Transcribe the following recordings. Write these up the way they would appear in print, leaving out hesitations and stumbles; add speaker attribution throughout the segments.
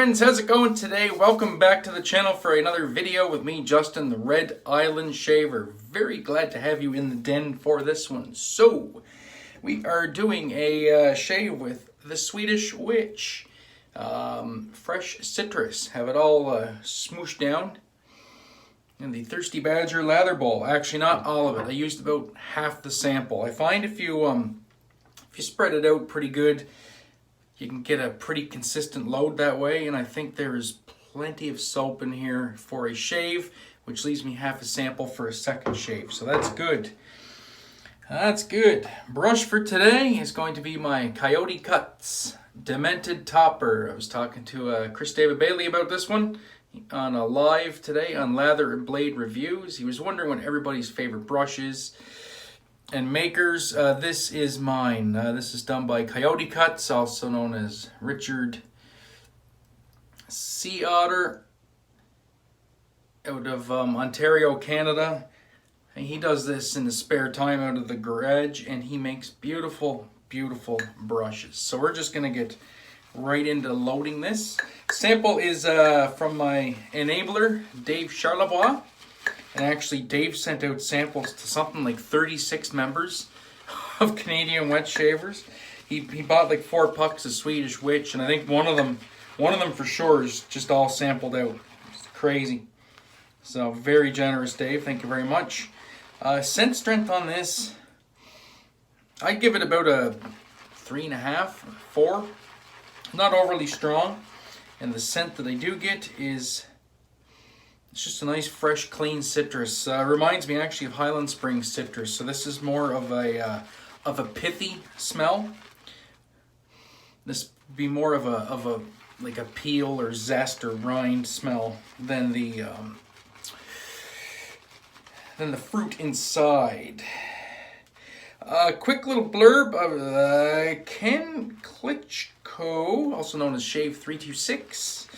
Speaker 1: friends, how's it going today? Welcome back to the channel for another video with me, Justin, the Red Island Shaver. Very glad to have you in the den for this one. So, we are doing a shave with the Swedish Witch. Fresh citrus. Have it all smooshed down. And the Thirsty Badger lather bowl. Actually, not all of it. I used about half the sample. I find if you spread it out pretty good, you can get a pretty consistent load that way, and I think there is plenty of soap in here for a shave, which leaves me half a sample for a second shave, so that's good. That's good. Brush for today is going to be my CoyoteCuts Demented Topper. I was talking to David Bailey about this one on a live today on Lather and Blade Reviews. He was wondering what everybody's favorite brush is. And makers, this is mine. This is done by CoyoteCuts, also known as Richard Sea Otter, out of Ontario, Canada. And he does this in his spare time out of the garage, and he makes beautiful, beautiful brushes. So we're just gonna get right into loading this. Sample is from my enabler, Dave Charlebois. And actually, Dave sent out samples to something like 36 members of Canadian wet shavers. He bought like 4 pucks of Swedish Witch, and I think one of them for sure is just all sampled out. It's crazy. So very generous, Dave. Thank you very much. Scent strength on this, I'd give it about a 3.5, 4. Not overly strong, and the scent that I do get is. It's just a nice, fresh, clean citrus. Reminds me actually of Highland Springs citrus. So this is more of a pithy smell. This would be more of a like a peel or zest or rind smell than the fruit inside. Quick little blurb of Ken Klitschko, also known as Shave 326.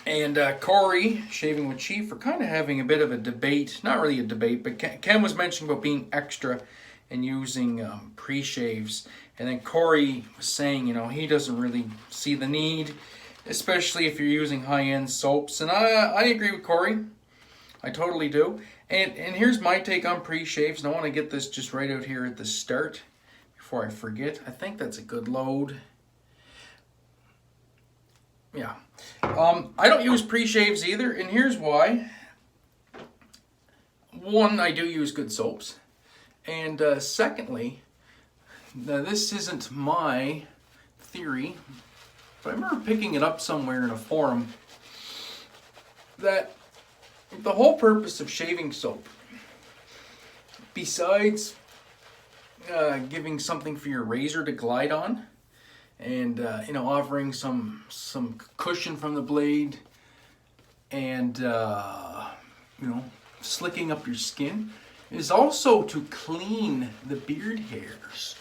Speaker 1: And Corey, Shaving with Chief, are kind of having a bit of a debate. Not really a debate, but Ken was mentioning about being extra and using pre-shaves. And then Corey was saying, you know, he doesn't really see the need, especially if you're using high-end soaps. And I agree with Corey. I totally do. And here's my take on pre-shaves. And I want to get this just right out here at the start before I forget. I think that's a good load. Yeah. I don't use pre-shaves either, and here's why. One, I do use good soaps. And secondly, now this isn't my theory, but I remember picking it up somewhere in a forum that the whole purpose of shaving soap, besides giving something for your razor to glide on, and you know, offering some cushion from the blade, and you know, slicking up your skin, is also to clean the beard hairs.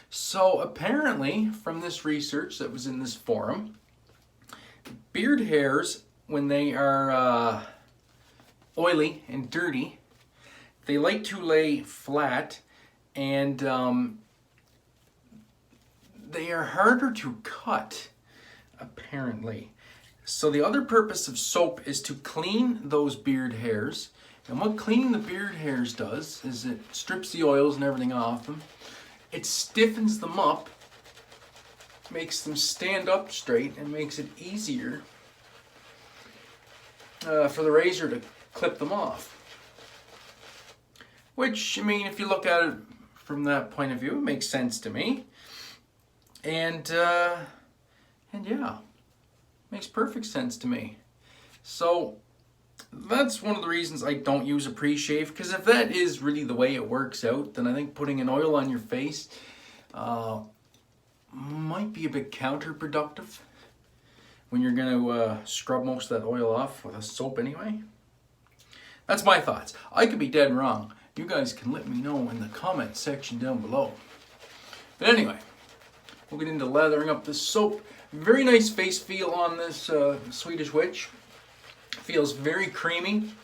Speaker 1: So apparently, from this research that was in this forum, beard hairs, when they are oily and dirty, they like to lay flat, and they are harder to cut, apparently. So the other purpose of soap is to clean those beard hairs. And what cleaning the beard hairs does is it strips the oils and everything off them. It stiffens them up, makes them stand up straight, and makes it easier for the razor to clip them off. Which, I mean, if you look at it from that point of view, it makes sense to me. And yeah, makes perfect sense to me. So that's one of the reasons I don't use a pre-shave, because if that is really the way it works out, then I think putting an oil on your face might be a bit counterproductive when you're going to scrub most of that oil off with a soap anyway. That's my thoughts. I could be dead wrong. You guys can let me know in the comment section down below. But anyway, we'll get into lathering up this soap. Very nice face feel on this Swedish Witch. Feels very creamy.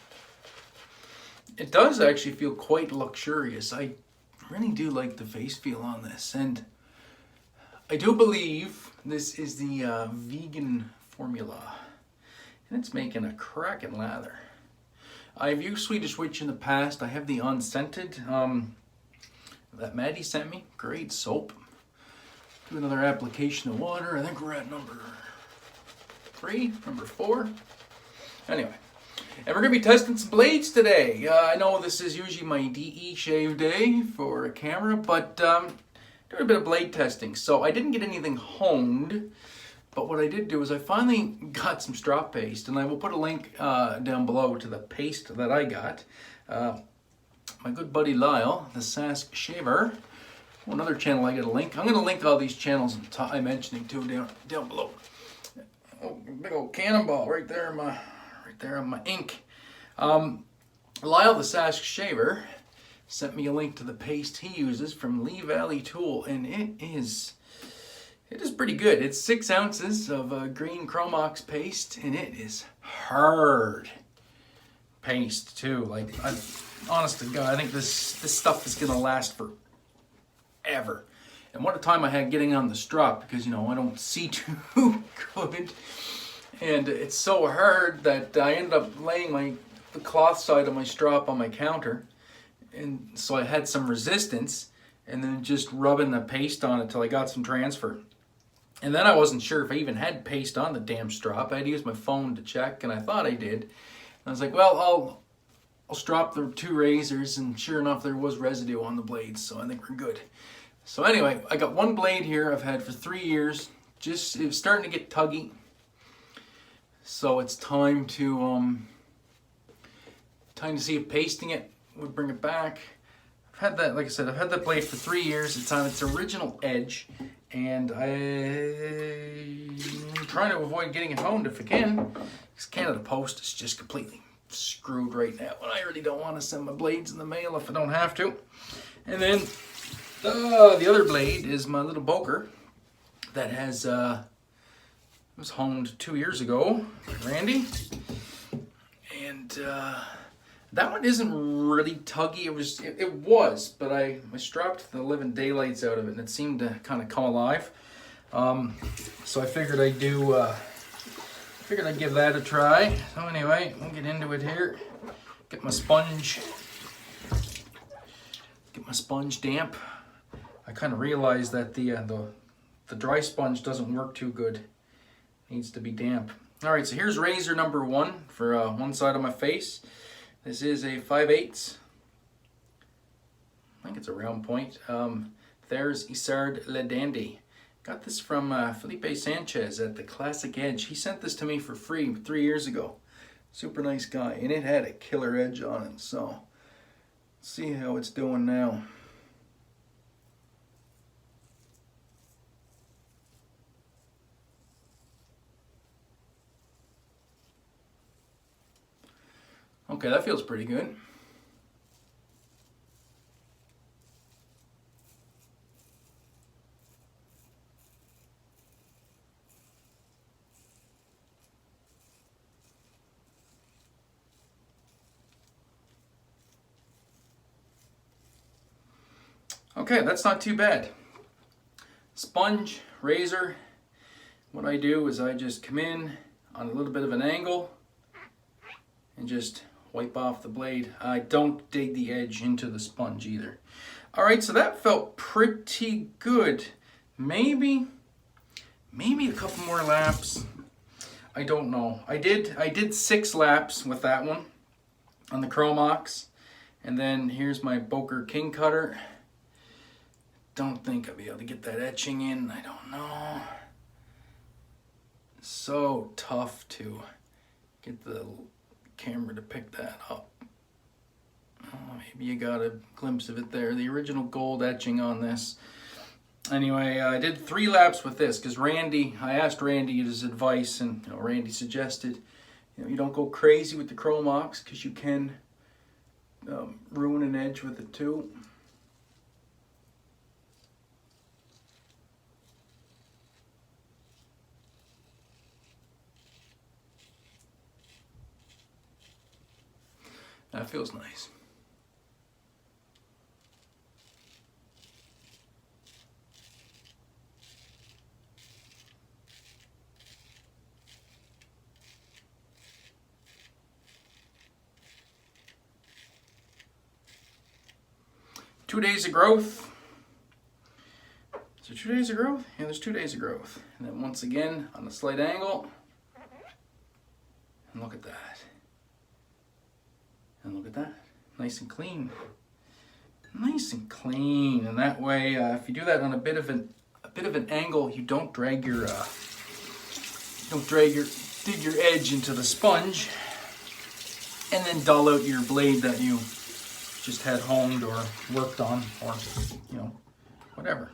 Speaker 1: It does actually feel quite luxurious. I really do like the face feel on this. And I do believe this is the vegan formula. And it's making a cracking lather. I've used Swedish Witch in the past. I have the unscented that Maddie sent me. Great soap. Do another application of water. I think we're at number 3, number 4. Anyway, and we're going to be testing some blades today. I know this is usually my DE shave day for a camera, but doing a bit of blade testing. So I didn't get anything honed, but what I did do is I finally got some strop paste, and I will put a link down below to the paste that I got. My good buddy Lyle, the SaskShaver, another channel I get a link. I'm going to link all these channels I'm mentioning too down below. Oh, big old cannonball right there on my ink. Lyle, the SaskShaver, sent me a link to the paste he uses from Lee Valley Tool, and it is pretty good. It's 6 ounces of green Chromox paste, and it is hard paste too. Like, honest to God, I think this stuff is gonna last forever. And what a time I had getting on the strop, because, you know, I don't see too good. And it's so hard that I ended up laying the cloth side of my strop on my counter. And so I had some resistance, and then just rubbing the paste on it till I got some transfer. And then I wasn't sure if I even had paste on the damn strop. I had to use my phone to check, and I thought I did. And I was like, well, I'll strop the 2 razors, and sure enough, there was residue on the blades, so I think we're good. So anyway, I got one blade here I've had for 3 years. It was starting to get tuggy. So it's time to see if pasting it would bring it back. I've had that, like I said, I've had that blade for 3 years. It's on its original edge, and I'm trying to avoid getting it honed if I can, because Canada Post is just completely screwed right now, and I really don't want to send my blades in the mail if I don't have to. And then the other blade is my little Böker that was honed 2 years ago by Randy, and that one isn't really tuggy. It was, but I stropped the living daylights out of it, and it seemed to kind of come alive. So I figured I'd give that a try. So anyway, we'll get into it here. Get my sponge damp. I kind of realized that the dry sponge doesn't work too good. It needs to be damp. All right, so here's razor number 1 for one side of my face. This is a 5/8. I think it's a round point. Thiers Issaed Le Dandy. Got this from Felipe Sanchez at the Classic Edge. He sent this to me for free 3 years ago. Super nice guy, and it had a killer edge on it. So let's see how it's doing now. Okay, that feels pretty good. Okay, that's not too bad. Sponge, razor, what I do is I just come in on a little bit of an angle and just wipe off the blade. I don't dig the edge into the sponge either. All right, so that felt pretty good. Maybe a couple more laps. I don't know. I did 6 laps with that one on the Chromox, and then here's my Böker King Cutter. Don't think I'll be able to get that etching in. I don't know. So tough to get the camera to pick that up. Oh, maybe you got a glimpse of it there. The original gold etching on this. Anyway, I did 3 laps with this because I asked Randy his advice, and Randy suggested you don't go crazy with the Chromox because you can ruin an edge with it too. That feels nice. 2 days of growth. Is there 2 days of growth? Yeah, there's 2 days of growth. And then once again on a slight angle. And look at that. And look at that. Nice and clean. Nice and clean. And that way, if you do that on a bit of an angle, you don't drag your dig your edge into the sponge and then dull out your blade that you just had honed or worked on, or whatever.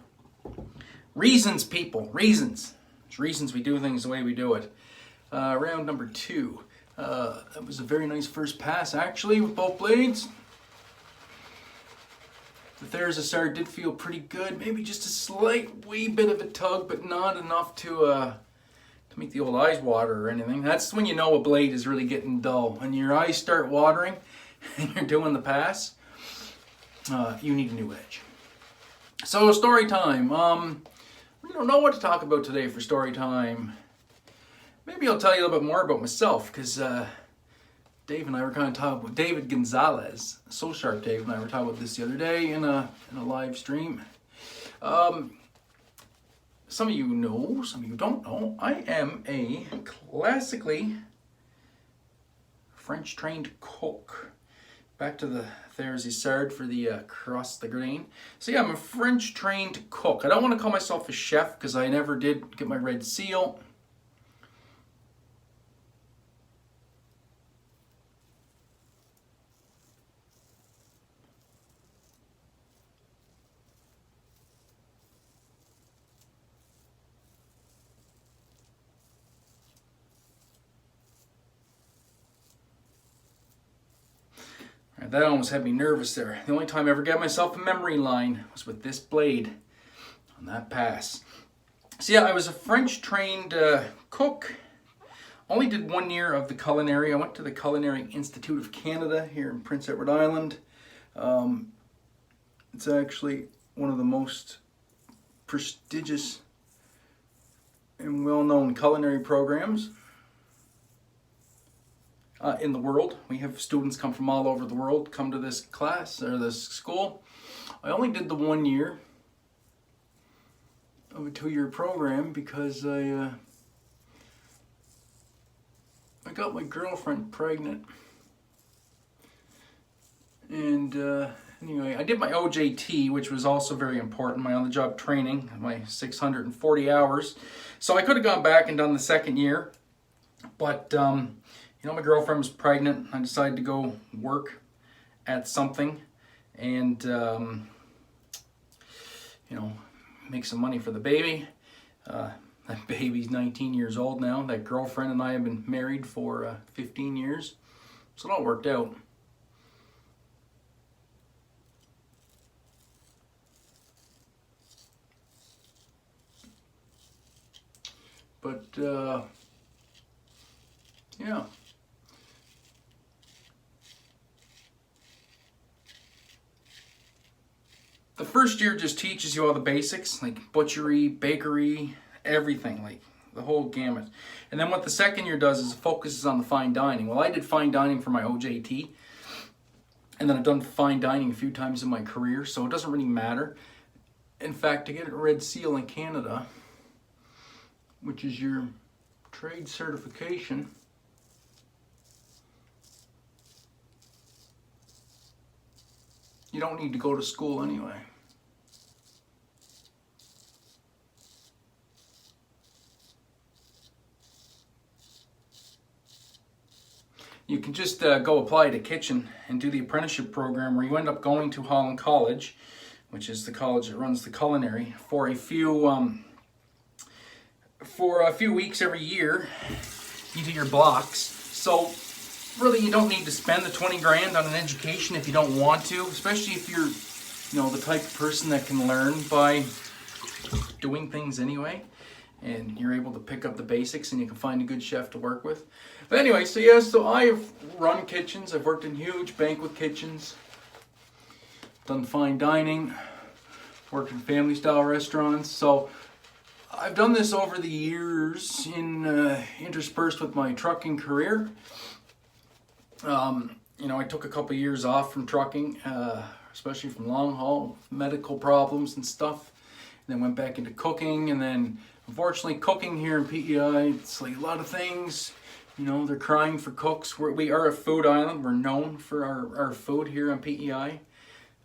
Speaker 1: Reasons, people, reasons. There's reasons we do things the way we do it. Round number 2. That was a very nice first pass, actually, with both blades. The Thiers Issaed did feel pretty good. Maybe just a slight wee bit of a tug, but not enough to make the old eyes water or anything. That's when you know a blade is really getting dull. When your eyes start watering and you're doing the pass, you need a new edge. So story time. We don't know what to talk about today for story time. Maybe I'll tell you a little bit more about myself, because Dave and I were kind of talking about David Gonzalez, SoSharpDavid, and I were talking about this the other day in a live stream. Some of you know, some of you don't know, I am a classically French-trained cook. Back to the Thiers Issaed for the cross the grain. So yeah, I'm a French-trained cook. I don't want to call myself a chef because I never did get my red seal. That almost had me nervous there. The only time I ever got myself a memory line was with this blade on that pass. So yeah, I was a French-trained cook. Only did 1 year of the culinary. I went to the Culinary Institute of Canada here in Prince Edward Island. It's actually one of the most prestigious and well-known culinary programs in the world. We have students come from all over the world come to this class or this school. I only did the 1 year of a 2-year program because I got my girlfriend pregnant. And anyway, I did my OJT, which was also very important, my on-the-job training, my 640 hours. So I could have gone back and done the 2nd year, but my girlfriend was pregnant. I decided to go work at something and, make some money for the baby. That baby's 19 years old now. That girlfriend and I have been married for 15 years. So it all worked out. But, yeah. The first year just teaches you all the basics, like butchery, bakery, everything, like the whole gamut. And then what the 2nd year does is it focuses on the fine dining. Well, I did fine dining for my OJT, and then I've done fine dining a few times in my career, so it doesn't really matter. In fact, to get a red seal in Canada, which is your trade certification, you don't need to go to school anyway. You can just go apply to kitchen and do the apprenticeship program, where you end up going to Holland College, which is the college that runs the culinary, for a few weeks every year. You do your blocks. So really, you don't need to spend the 20 grand on an education if you don't want to, especially if you're, the type of person that can learn by doing things anyway, and you're able to pick up the basics and you can find a good chef to work with. But anyway, so I've run kitchens. I've worked in huge banquet kitchens, done fine dining, worked in family style restaurants. So I've done this over the years interspersed with my trucking career. I took a couple years off from trucking especially from long haul medical problems and stuff. And then went back into cooking, and then unfortunately cooking here in PEI, it's like a lot of things. You know, they're crying for cooks. We are a food island. We're known for our food here on PEI.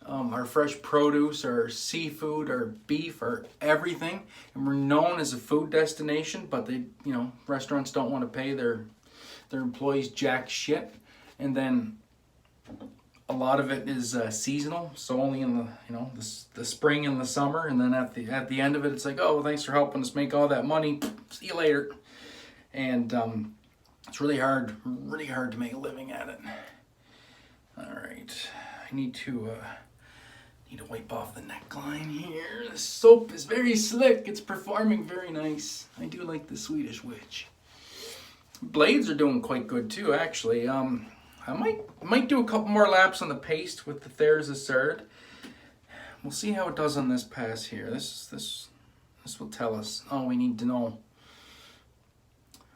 Speaker 1: Our fresh produce, our seafood, our beef, our everything. And we're known as a food destination, but restaurants don't want to pay their employees jack shit. And then a lot of it is seasonal, so only in the spring and the summer, and then at the end of it, it's like, oh, well, thanks for helping us make all that money. See you later. And it's really hard to make a living at it. All right, I need to wipe off the neckline here. The soap is very slick. It's performing very nice. I do like the Swedish witch. Blades are doing quite good too, actually. I might do a couple more laps on the paste with the Thiers Issaed. We'll see how it does on this pass here. This will tell us all we need to know.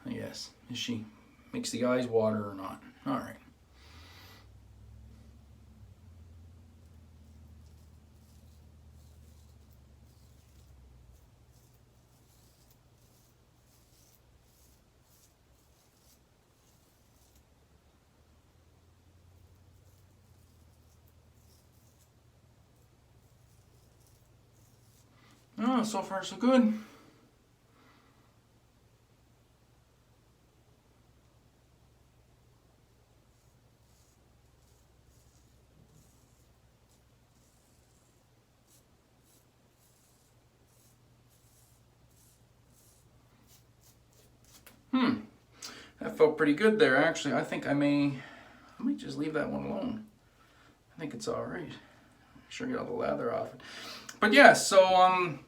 Speaker 1: Yes, is she makes the eyes water or not? All right. Oh, so far so good. That felt pretty good there, actually. I think I might just leave that one alone. I think it's all right. Make sure I get all the lather off it. But yeah, so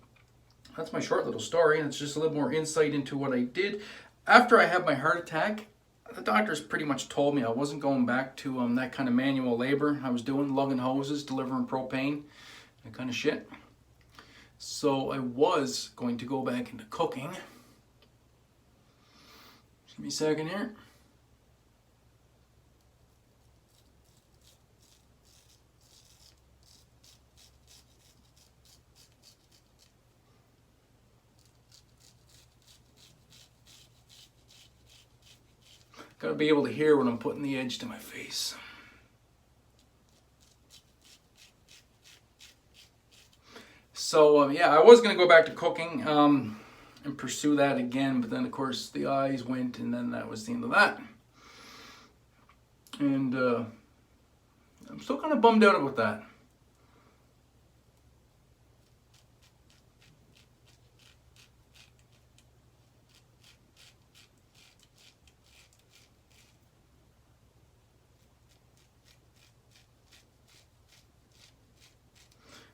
Speaker 1: that's my short little story, and it's just a little more insight into what I did. After I had my heart attack, the doctors pretty much told me I wasn't going back to that kind of manual labor I was doing, lugging hoses, delivering propane, that kind of shit. So I was going to go back into cooking. Give me a second here. Gotta be able to hear when I'm putting the edge to my face. So yeah, I was gonna go back to cooking and pursue that again, but then of course the eyes went, and then that was the end of that. And I'm still kind of bummed out about that.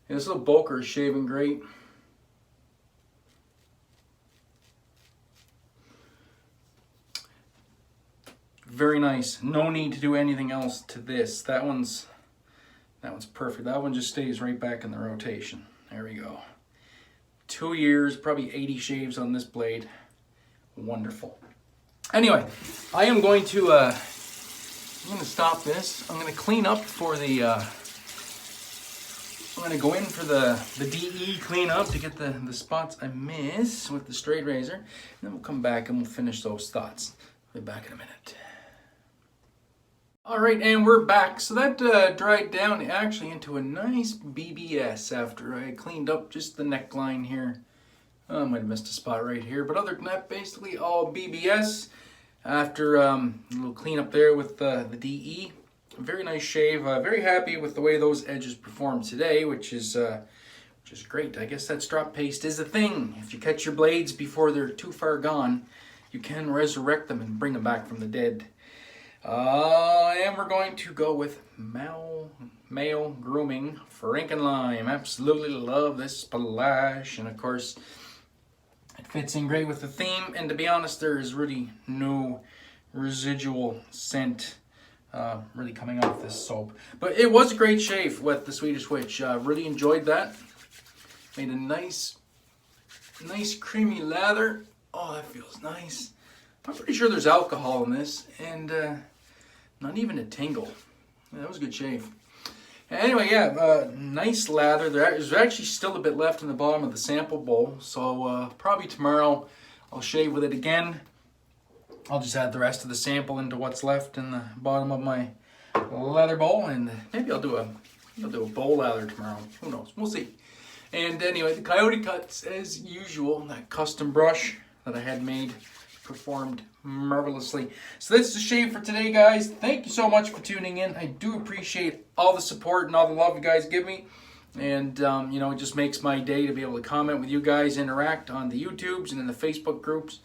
Speaker 1: And this little Böker is shaving great. Very nice. No need to do anything else to this. That one's perfect. That one just stays right back in the rotation. There we go. 2 years, probably 80 shaves on this blade. Wonderful. Anyway, I am going to I'm going to stop this. I'm going to clean up for the I'm going to go in for the DE cleanup to get the spots I miss with the straight razor. And then we'll come back and we'll finish those thoughts. I'll be back in a minute. Alright, and we're back. So that dried down actually into a nice BBS after I cleaned up just the neckline here. I might have missed a spot right here, but other than that, basically all BBS after a little cleanup there with the DE. Very nice shave. Very happy with the way those edges performed today, which is great. I guess that strop paste is a thing. If you catch your blades before they're too far gone, you can resurrect them and bring them back from the dead. And we're going to go with Maol Grooming Frankenlime. Absolutely love this splash, and of course it fits in great with the theme. And to be honest, there is really no residual scent really coming off this soap. But it was a great shave with the Swedish Witch. Really enjoyed that. Made a nice creamy lather. Oh, that feels nice. I'm pretty sure there's alcohol in this, and not even a tingle. Yeah, that was a good shave. Anyway, yeah, nice lather. There's actually still a bit left in the bottom of the sample bowl, so probably tomorrow I'll shave with it again. I'll just add the rest of the sample into what's left in the bottom of my lather bowl, and maybe I'll do a bowl lather tomorrow. Who knows? We'll see. And anyway, the Coyote Cuts, as usual, that custom brush that I had made, performed marvelously. So that's the shave for today, guys. Thank you so much for tuning in. I do appreciate all the support and all the love you guys give me. And, you know, it just makes my day to be able to comment with you guys, interact on the YouTubes and in the Facebook groups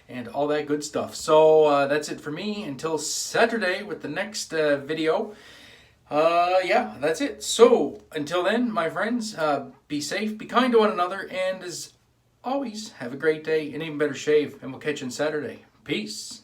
Speaker 1: and all that good stuff. So that's it for me until Saturday with the next video. Yeah, that's it. So until then, my friends, be safe, be kind to one another, and as always, have a great day, an even better shave, and we'll catch you on Saturday. Peace.